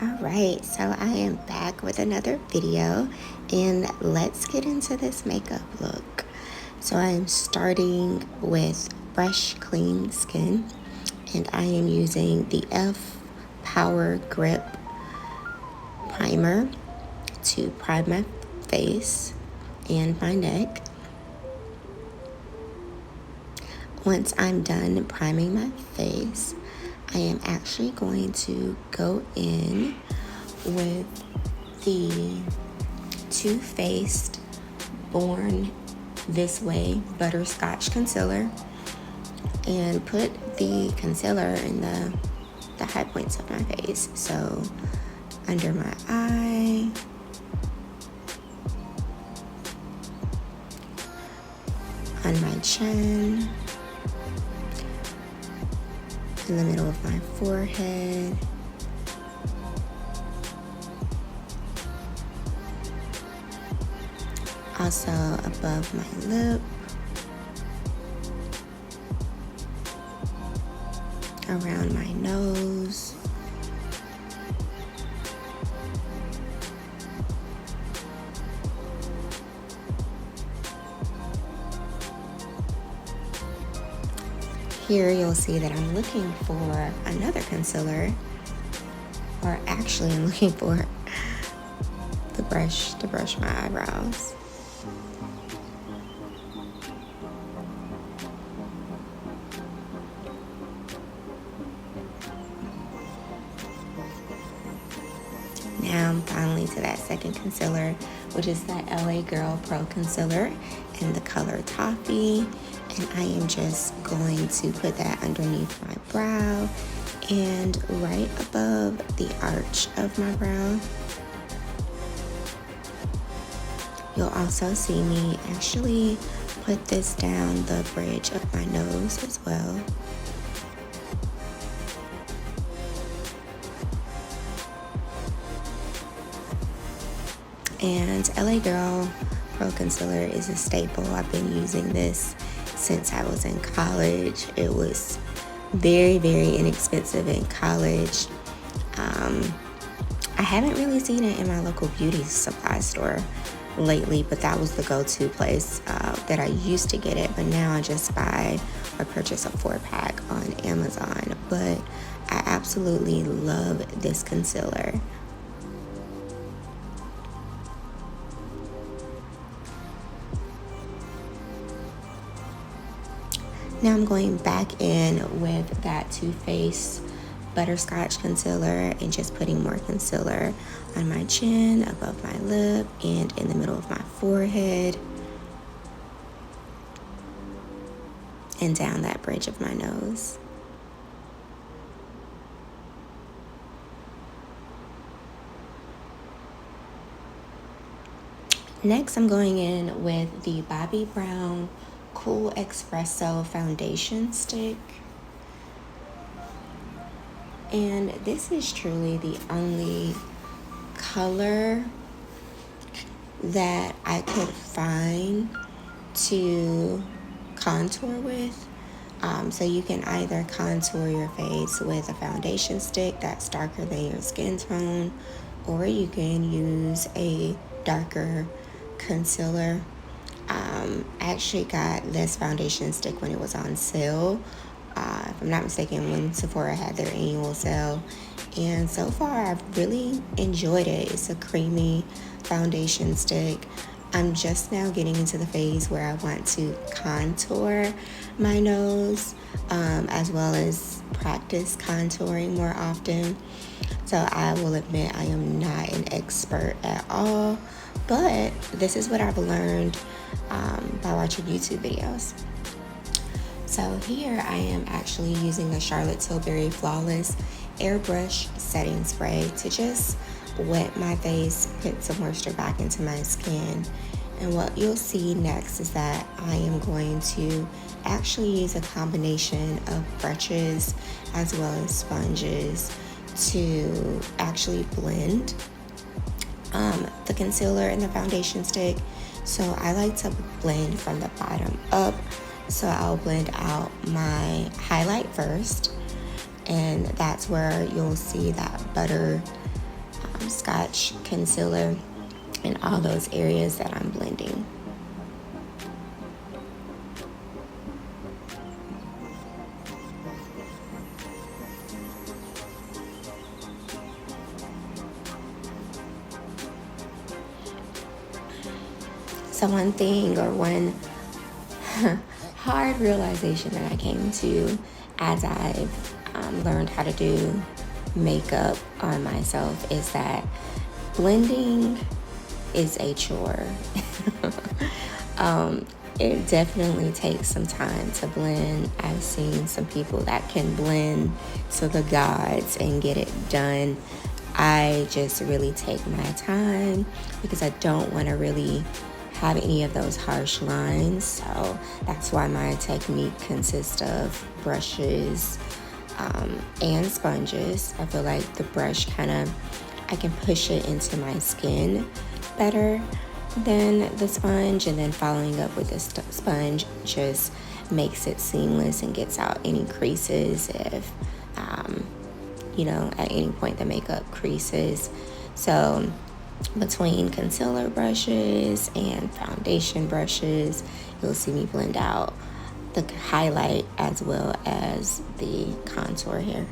Alright, so I am back with another video and let's get into this makeup look. So I am starting with Fresh Clean Skin and I am using the Power Grip Primer to prime my face and my neck. Once I'm done priming my face, I am actually going to go in with the Too Faced Born This Way Butterscotch Concealer and put the concealer in the high points of my face. So under my eye, on my chin, in the middle of my forehead, also above my lip, around my nose, here you'll see that I'm looking for another concealer, or actually I'm looking for the brush to brush my eyebrows. Now I'm finally to that second concealer, which is that LA Girl Pro Concealer in the color Toffee. And I am just going to put that underneath my brow and right above the arch of my brow. You'll also see me actually put this down the bridge of my nose as well. And LA Girl Pro Concealer is a staple. I've been using this since I was in college. It was very, very inexpensive in college. I haven't really seen it in my local beauty supply store lately, but that was the go-to place that I used to get it. But now I just buy or purchase a 4-pack on Amazon. But I absolutely love this concealer. Now I'm going back in with that Too Faced Butterscotch Concealer and just putting more concealer on my chin, above my lip, and in the middle of my forehead, and down that bridge of my nose. Next, I'm going in with the Bobbi Brown Cool Espresso Foundation Stick. And this is truly the only color that I could find to contour with. So you can either contour your face with a foundation stick that's darker than your skin tone, or you can use a darker concealer. I actually got this foundation stick when it was on sale. If I'm not mistaken, when Sephora had their annual sale. And so far, I've really enjoyed it. It's a creamy foundation stick. I'm just now getting into the phase where I want to contour my nose, as well as practice contouring more often. So I will admit I am not an expert at all, but this is what I've learned by watching YouTube videos. So here I am actually using the Charlotte Tilbury Flawless Airbrush Setting Spray to just wet my face, put some moisture back into my skin. And what you'll see next is that I am going to actually use a combination of brushes as well as sponges to actually blend the concealer and the foundation stick. So I like to blend from the bottom up. So I'll blend out my highlight first, and that's where you'll see that butter Scotch concealer in all those areas that I'm blending. So one thing, or one hard realization that I came to as I've learned how to do makeup on myself is that blending is a chore. It definitely takes some time to blend. I've seen some people that can blend to the gods and get it done. I just really take my time because I don't want to really have any of those harsh lines. So that's why my technique consists of brushes and sponges. I feel like the brush I can push it into my skin better than the sponge, and then following up with the sponge just makes it seamless and gets out any creases if at any point the makeup creases. So between concealer brushes and foundation brushes, you'll see me blend out the highlight as well as the contour here.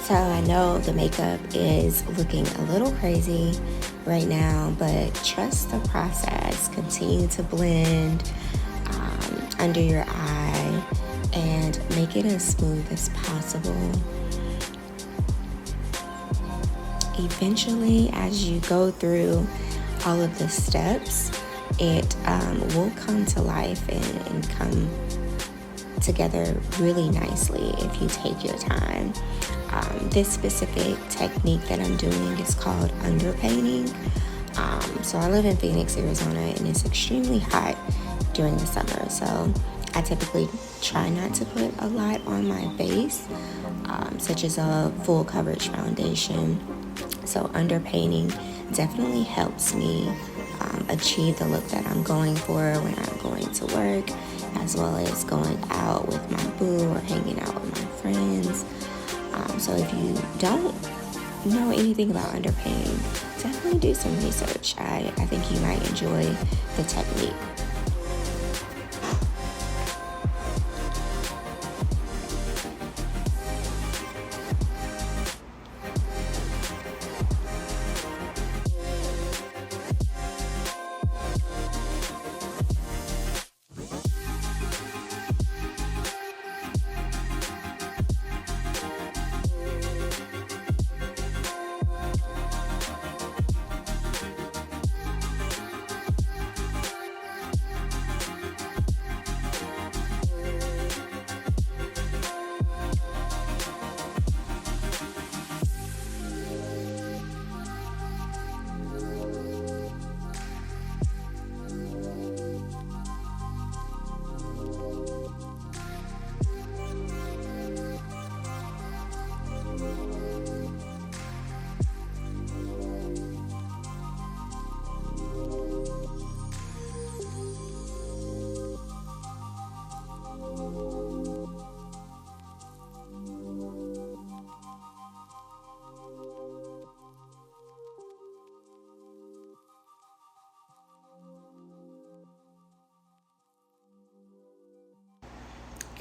So I know the makeup is looking a little crazy right now, but trust the process. Continue to blend under your eye and make it as smooth as possible. Eventually, as you go through all of the steps, it will come to life and come together really nicely if you take your time. This specific technique that I'm doing is called underpainting. So I live in Phoenix, Arizona, and it's extremely hot during the summer. So I typically try not to put a lot on my face, such as a full coverage foundation. So underpainting definitely helps me achieve the look that I'm going for when I'm going to work, as well as going out with my boo or hanging out with my friends. So if you don't know anything about underpainting, definitely do some research. I think you might enjoy the technique.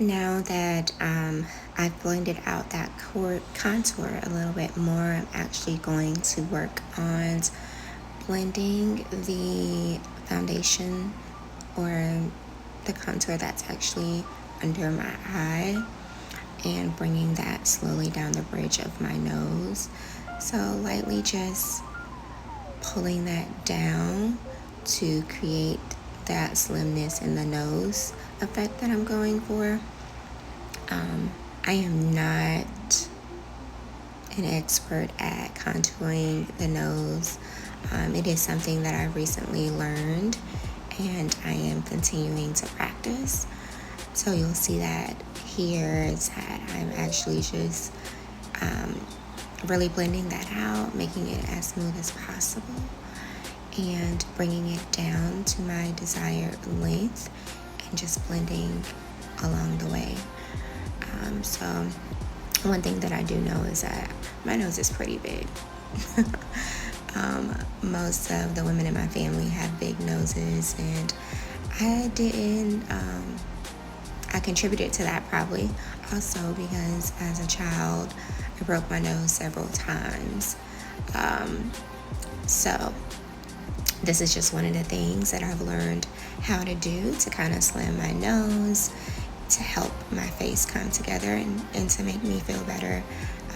Now that I've blended out that contour a little bit more, I'm actually going to work on blending the foundation or the contour that's actually under my eye and bringing that slowly down the bridge of my nose. So lightly just pulling that down to create that slimness in the nose effect that I'm going for. I am not an expert at contouring the nose. It is something that I recently learned and I am continuing to practice. So you'll see that here is that I'm actually just really blending that out, making it as smooth as possible and bringing it down to my desired length and just blending along the way. So one thing that I do know is that my nose is pretty big. Most of the women in my family have big noses, and I didn't. I contributed to that probably also because as a child I broke my nose several times. So this is just one of the things that I've learned how to do to kind of slim my nose, to help my face come together and to make me feel better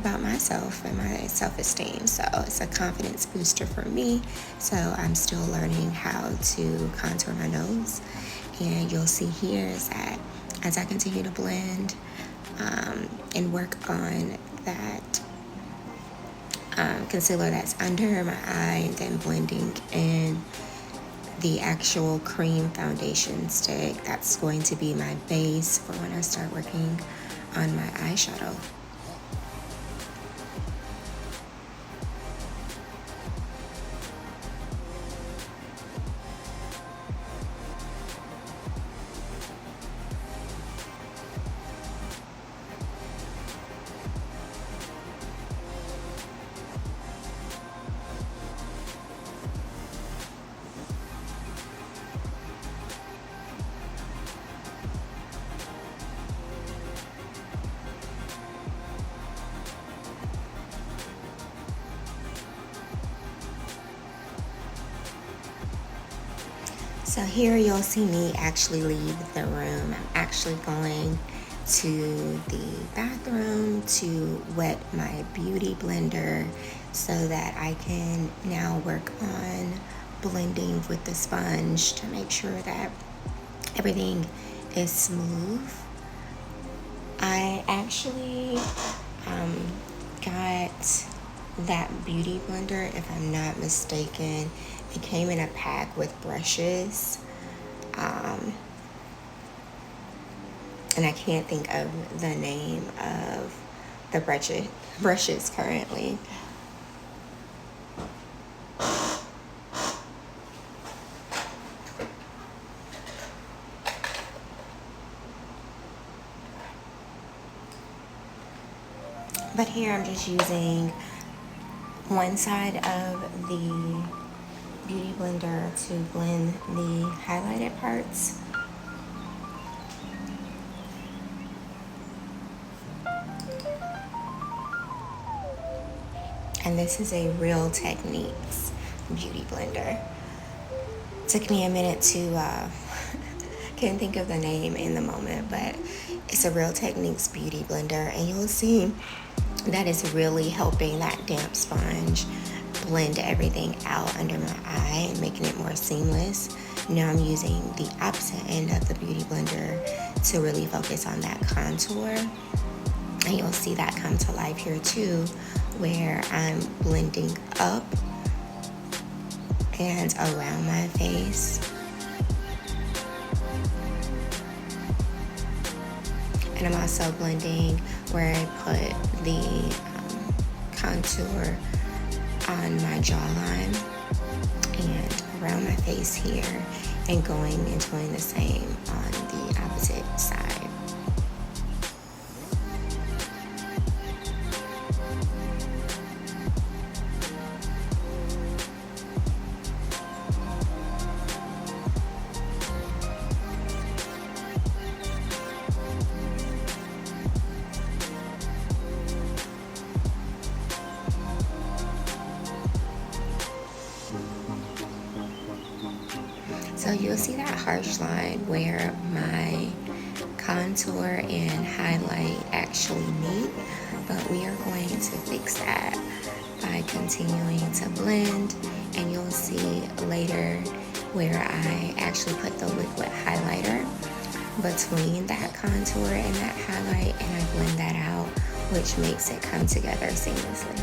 about myself and my self-esteem. So it's a confidence booster for me. So I'm still learning how to contour my nose. And you'll see here is that as I continue to blend and work on that concealer that's under my eye and then blending in the actual cream foundation stick, that's going to be my base for when I start working on my eyeshadow. So here you'll see me actually leave the room. I'm actually going to the bathroom to wet my beauty blender so that I can now work on blending with the sponge to make sure that everything is smooth. I actually got that beauty blender, if I'm not mistaken. It came in a pack with brushes. And I can't think of the name of the brushes currently. But here I'm just using one side of the beauty blender to blend the highlighted parts. And this is a Real Techniques beauty blender. It took me a minute to, can't think of the name in the moment, but it's a Real Techniques beauty blender. And you'll see that is really helping that damp sponge blend everything out under my eye and making it more seamless. Now I'm using the opposite end of the beauty blender to really focus on that contour. And you'll see that come to life here too, where I'm blending up and around my face. And I'm also blending where I put the contour on my jawline and around my face here, and going and doing the same on the opposite side. you'll see that harsh line where my contour and highlight actually meet, but we are going to fix that by continuing to blend, and you'll see later where I actually put the liquid highlighter between that contour and that highlight, and I blend that out, which makes it come together seamlessly.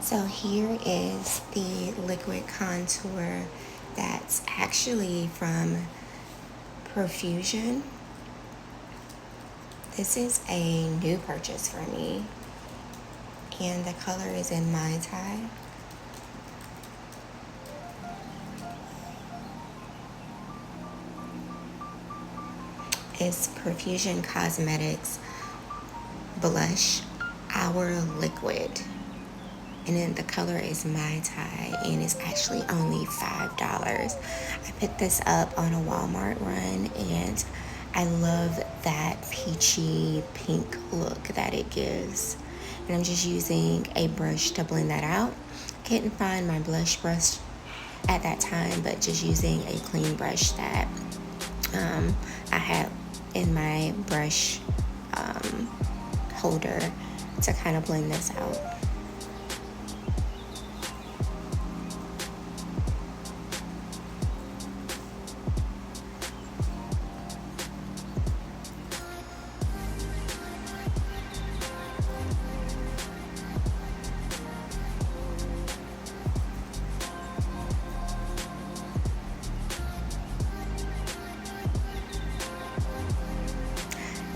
So here is the liquid contour that's actually from Profusion. This is a new purchase for me, and the color is in Mai Tai. It's Profusion Cosmetics Blush Hour Liquid. And then the color is Mai Tai, and it's actually only $5. I picked this up on a Walmart run, and I love that peachy pink look that it gives. And I'm just using a brush to blend that out. Couldn't find my blush brush at that time, but just using a clean brush that I had in my brush holder to kind of blend this out.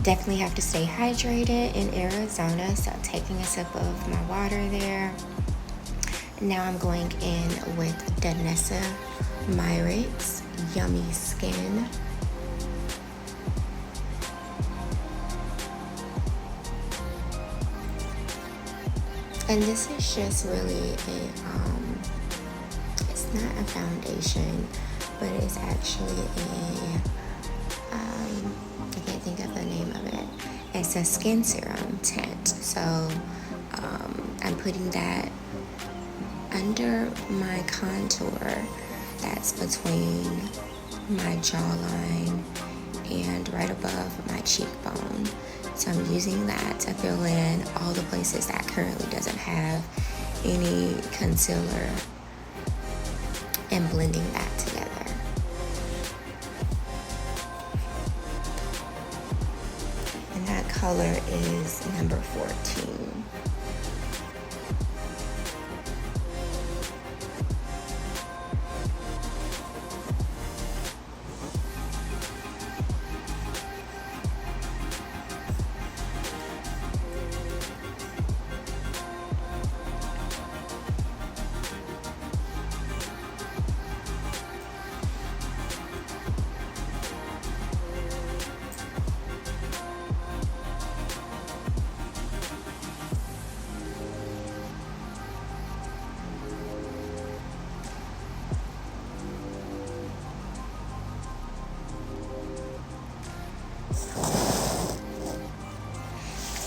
Definitely have to stay hydrated in Arizona, so taking a sip of my water there. Now I'm going in with Danessa Myricks Yummy Skin. And this is just really it's not a foundation, but it's actually I can't think of the name of it. It's a skin serum tint. So I'm putting that under my contour that's between my jawline and right above my cheekbone. So I'm using that to fill in all the places that currently doesn't have any concealer and blending that together. And that color is number 14.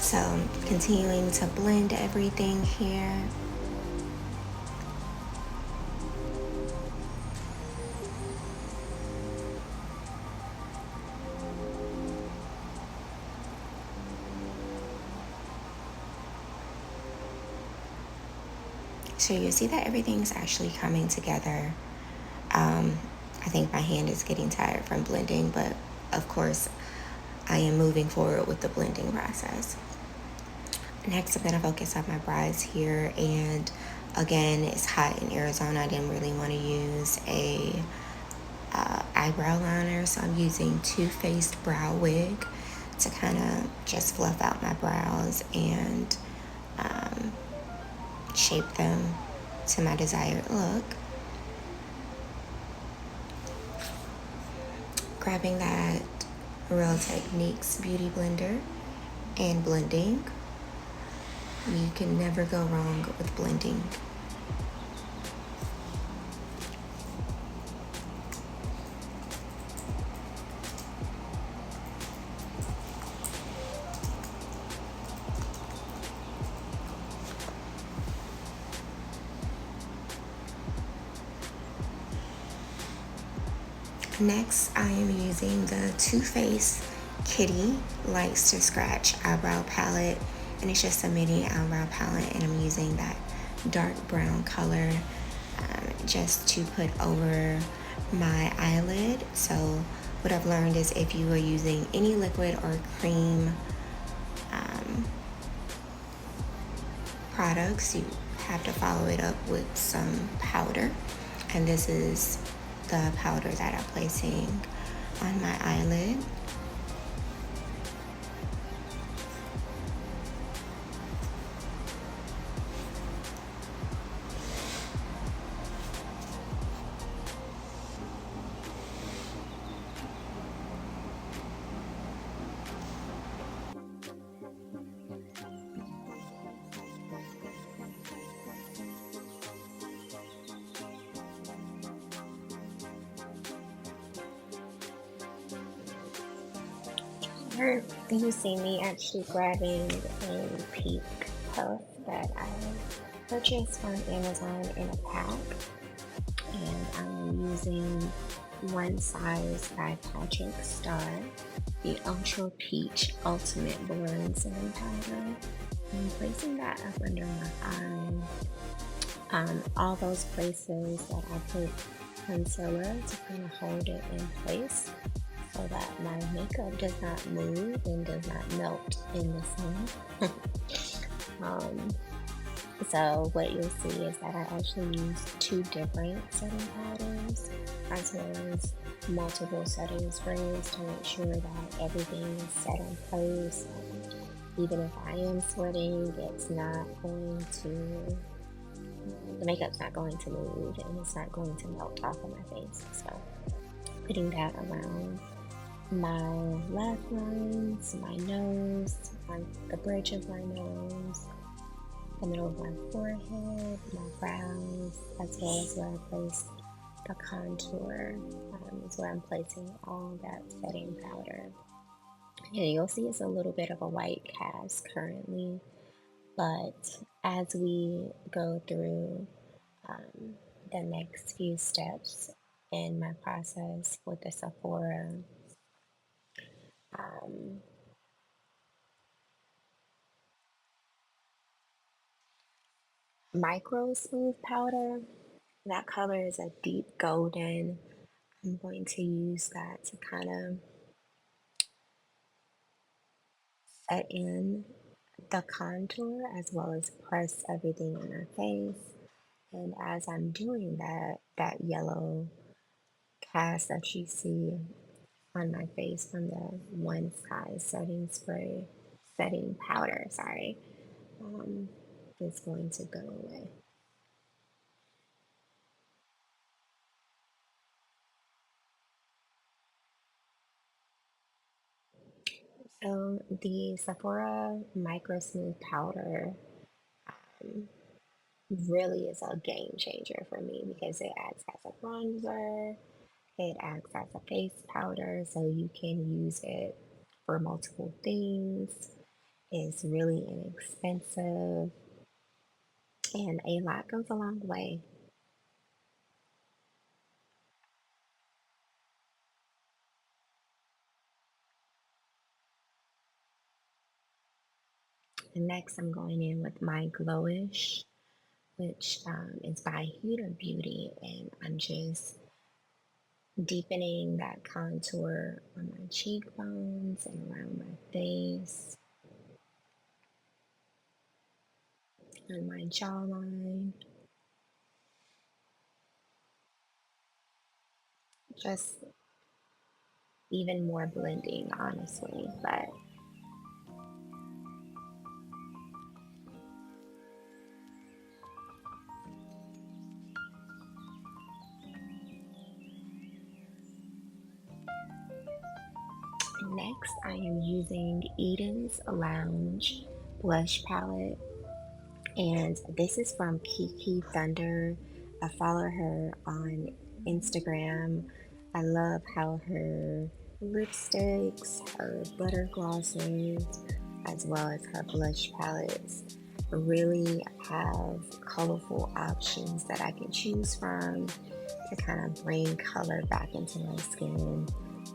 So continuing to blend everything here. So you see that everything's actually coming together. Um, I think my hand is getting tired from blending, but of course, I am moving forward with the blending process. Next, I'm going to focus on my brows here. And again, it's hot in Arizona. I didn't really want to use a eyebrow liner, so I'm using Too Faced Brow Wig to kind of just fluff out my brows and um, shape them to my desired look. Grabbing that Real Techniques Beauty Blender and blending. You can never go wrong with blending. Next, I am using the Too Faced Kitty Likes to Scratch eyebrow palette, and it's just a mini eyebrow palette, and I'm using that dark brown color just to put over my eyelid. So what I've learned is if you are using any liquid or cream um, products, you have to follow it up with some powder, and this is the powder that I'm placing on my eyelid. Here you see me actually grabbing a pink puff that I purchased from Amazon in a pack, and I'm using one size by Patrick Star, the Ultra Peach Ultimate Blend Setting Powder. I'm placing that up under my eye, all those places that I put concealer to kind of hold it in place so that my makeup does not move and does not melt in the sun. um, so what you'll see is that I actually use two different setting powders as well as multiple setting sprays to make sure that everything is set in place. Even if I am sweating, it's not going to, the makeup's not going to move and it's not going to melt off of my face. So putting that around my laugh lines, my nose, on the bridge of my nose, the middle of my forehead, my brows, as well as where I place the contour, is where I'm placing all that setting powder. And you'll see it's a little bit of a white cast currently, but as we go through um, the next few steps in my process with the Sephora, um, micro smooth powder. That color is a deep golden. I'm going to use that to kind of set in the contour as well as press everything on our face. And as I'm doing that, that yellow cast that you see on my face from the one size setting spray, setting powder, sorry, um, is going to go away. So the Sephora Micro Smooth Powder um, really is a game changer for me because it acts as a bronzer, it acts as a face powder, so you can use it for multiple things. It's really inexpensive, and a lot goes a long way. And next, I'm going in with my Glowish which is by Huda Beauty, and I'm just deepening that contour on my cheekbones and around my face, on my jawline, just even more blending, honestly. But next, I am using Eden's Lounge blush palette, and this is from Kiki Thunder. I follow her on Instagram. I love how her lipsticks, her butter glosses, as well as her blush palettes really have colorful options that I can choose from to kind of bring color back into my skin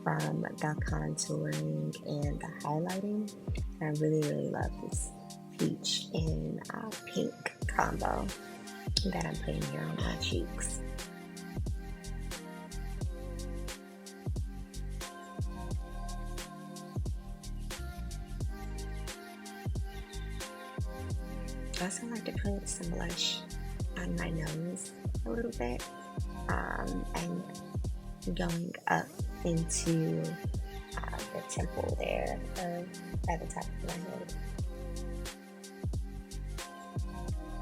from the contouring and the highlighting. I really, really love this peach and pink combo that I'm putting here on my cheeks. I also like to put some blush on my nose a little bit, and going up into the temple there, at the top of my head.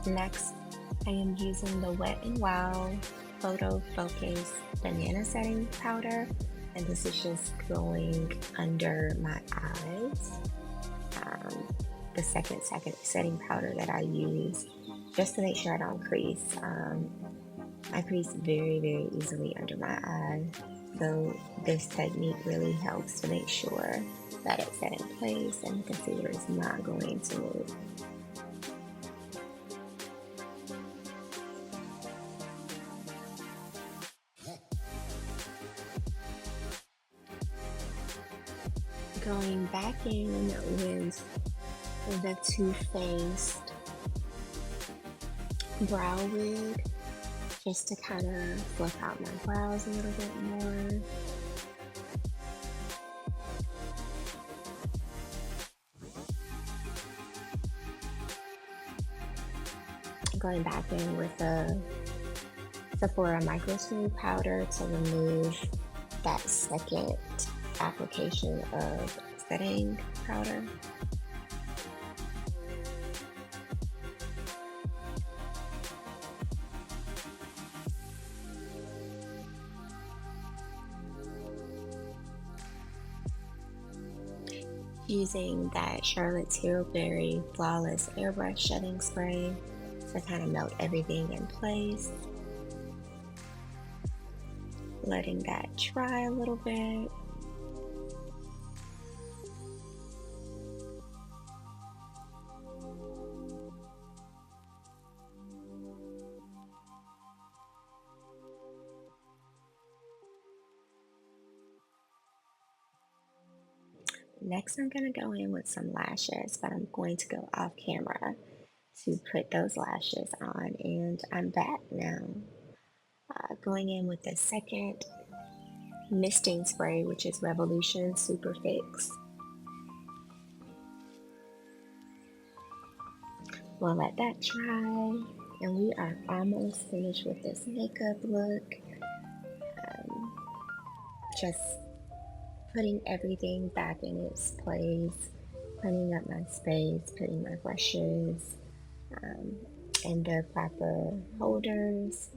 Next, I am using the Wet n Wild Photo Focus Banana Setting Powder, and this is just going under my eyes. The second setting powder that I use just to make sure I don't crease. I crease very, very easily under my eye, so this technique really helps to make sure that it's set in place and the concealer is not going to move. Going back in with the Too Faced brow wig just to kind of fluff out my brows a little bit more. Going back in with the Sephora Micro Smooth powder to remove that second application of setting powder. Using that Charlotte Tilbury Flawless Airbrush Shedding Spray to kind of melt everything in place. Letting that dry a little bit. Next, I'm going to go in with some lashes, but I'm going to go off camera to put those lashes on, and I'm back now. Going in with the second misting spray, which is Revolution Super Fix. We'll let that dry, and we are almost finished with this makeup look. Just putting everything back in its place, cleaning up my space, putting my brushes in their proper holders.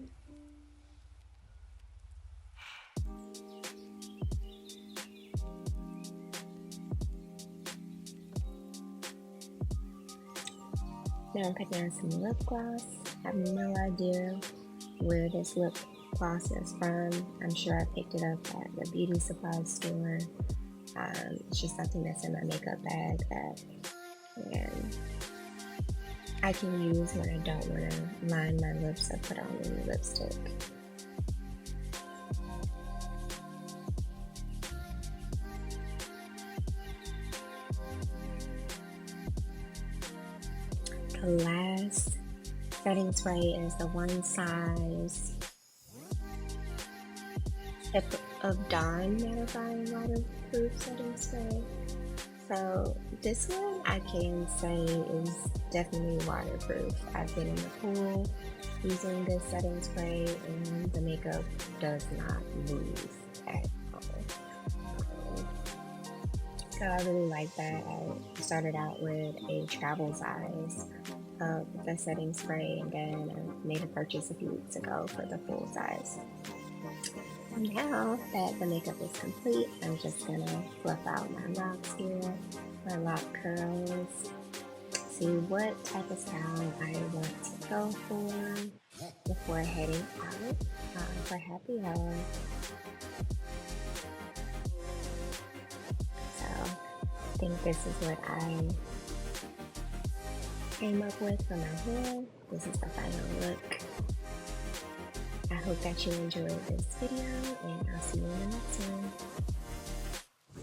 Now I'm putting on some lip gloss. I have no idea where this lip gloss is from. I'm sure I picked it up at the beauty supply store. It's just something that's in my makeup bag that I can use when I don't want to line my lips or put on any lipstick. The last setting spray is the one size tip of Dawn mattifying waterproof setting spray. So this one I can say is definitely waterproof. I've been in the pool using this setting spray and the makeup does not lose at all. So I really like that. I started out with a travel size of the setting spray and then I made a purchase a few weeks ago for the full size. Now that the makeup is complete, I'm just gonna fluff out my locks here, my lock curls, see what type of style I want to go for before heading out for happy hour. So I think this is what I came up with for my hair. This is the final look. I hope that you enjoyed this video and I'll see you in the next one.